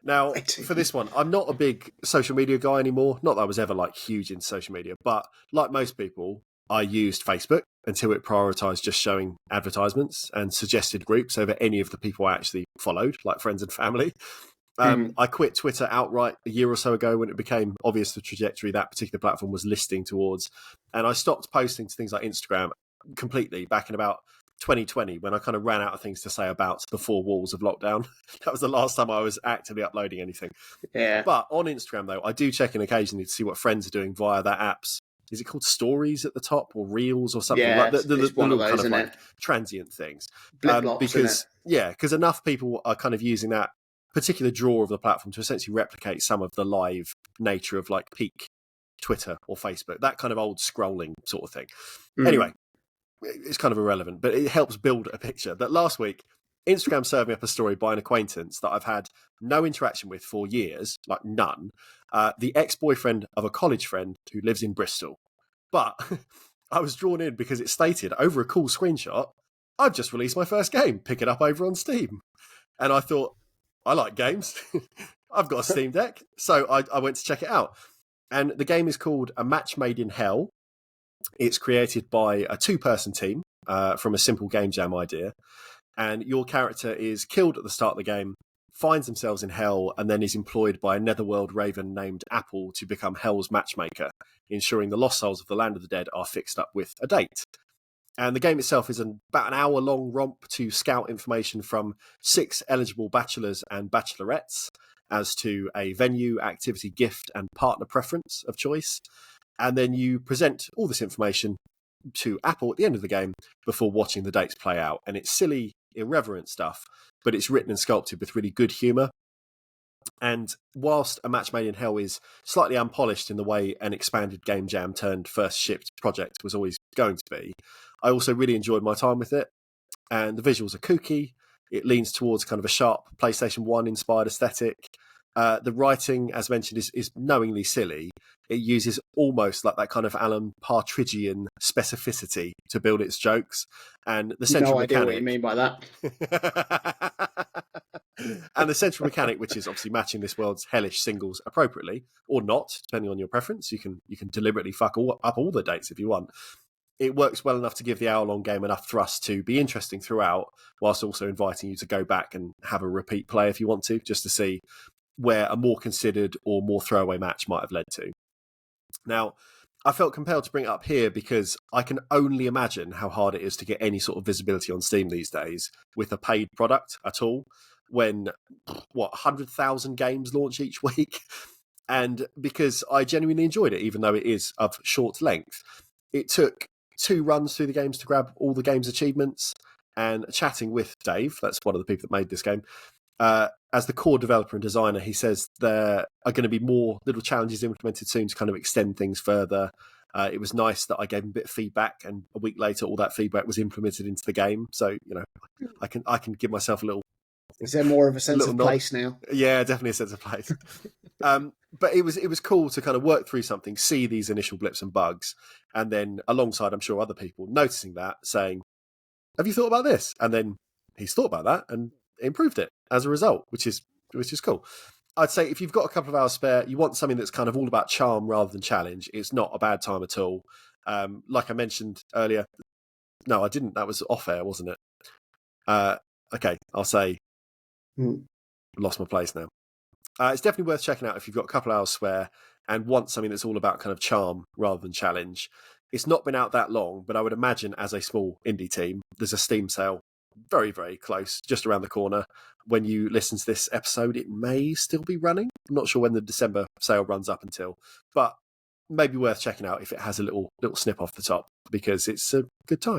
Now, for this one, I'm not a big social media guy anymore. Not that I was ever like huge into social media, but like most people, I used Facebook until it prioritized just showing advertisements and suggested groups over any of the people I actually followed, like friends and family. I quit Twitter outright a year or so ago when it became obvious the trajectory that particular platform was listing towards. And I stopped posting to things like Instagram completely back in about 2020 when I kind of ran out of things to say about the four walls of lockdown. That was the last time I was actively uploading anything. Yeah. But on Instagram, though, I do check in occasionally to see what friends are doing via that app's. Is it called Stories at the top or Reels or something? Yeah, like the it's one of those, kind of isn't like it? transient things. Blip-blops, Because enough people are kind of using that particular draw of the platform to essentially replicate some of the live nature of like peak Twitter or Facebook, that kind of old scrolling sort of thing. Anyway, it's kind of irrelevant, but it helps build a picture that last week, Instagram served me up a story by an acquaintance that I've had no interaction with for years, like none, the ex-boyfriend of a college friend who lives in Bristol. But I was drawn in because it stated over a cool screenshot, I've just released my first game, pick it up over on Steam. And I thought, I like games. I've got a Steam Deck. So I went to check it out. And the game is called A Match Made in Hell. It's created by a two-person team from a simple game jam idea. And your character is killed at the start of the game, finds themselves in hell, and then is employed by a netherworld raven named Apple to become Hell's matchmaker, ensuring the lost souls of the land of the dead are fixed up with a date. And the game itself is about an hour-long romp to scout information from 6 eligible bachelors and bachelorettes as to a venue, activity, gift, and partner preference of choice. And then you present all this information to Apple at the end of the game before watching the dates play out. And it's silly, irreverent stuff, but it's written and sculpted with really good humour. And whilst A Match Made in Hell is slightly unpolished in the way an expanded game jam turned first shipped project was always going to be, I also really enjoyed my time with it. And the visuals are kooky. It leans towards kind of a sharp PlayStation 1 inspired aesthetic. The writing, as mentioned, is knowingly silly. It uses almost like that kind of Alan Partridgean specificity to build its jokes. And the central mechanic... No idea what you mean by that. And the central mechanic, which is obviously matching this world's hellish singles appropriately, or not, depending on your preference. You can deliberately fuck up all the dates if you want. It works well enough to give the hour-long game enough thrust to be interesting throughout, whilst also inviting you to go back and have a repeat play if you want to, just to see where a more considered or more throwaway match might have led to. Now, I felt compelled to bring it up here because I can only imagine how hard it is to get any sort of visibility on Steam these days with a paid product at all, when, 100,000 games launch each week? And because I genuinely enjoyed it, even though it is of short length. It took 2 runs through the games to grab all the game's achievements, and chatting with Dave, that's one of the people that made this game, as the core developer and designer, he says there are going to be more little challenges implemented soon to kind of extend things further. It was nice that I gave him a bit of feedback, and a week later, all that feedback was implemented into the game. So, I can give myself a little... Is there more of a sense of place now? Yeah, definitely a sense of place. But it was cool to kind of work through something, see these initial blips and bugs, and then alongside, I'm sure, other people noticing that, saying, have you thought about this? And then he's thought about that and improved it as a result, which is cool. I'd say if you've got a couple of hours spare, you want something that's kind of all about charm rather than challenge, it's not a bad time at all. Like I mentioned earlier, no, I didn't. That was off air, wasn't it? Okay, I'll say, lost my place now. It's definitely worth checking out if you've got a couple of hours spare and want something that's all about kind of charm rather than challenge. It's not been out that long, but I would imagine as a small indie team, there's a Steam sale very, very close, just around the corner. When you listen to this episode, it may still be running. I'm not sure when the December sale runs up until, but maybe worth checking out if it has a little snip off the top, because it's a good time.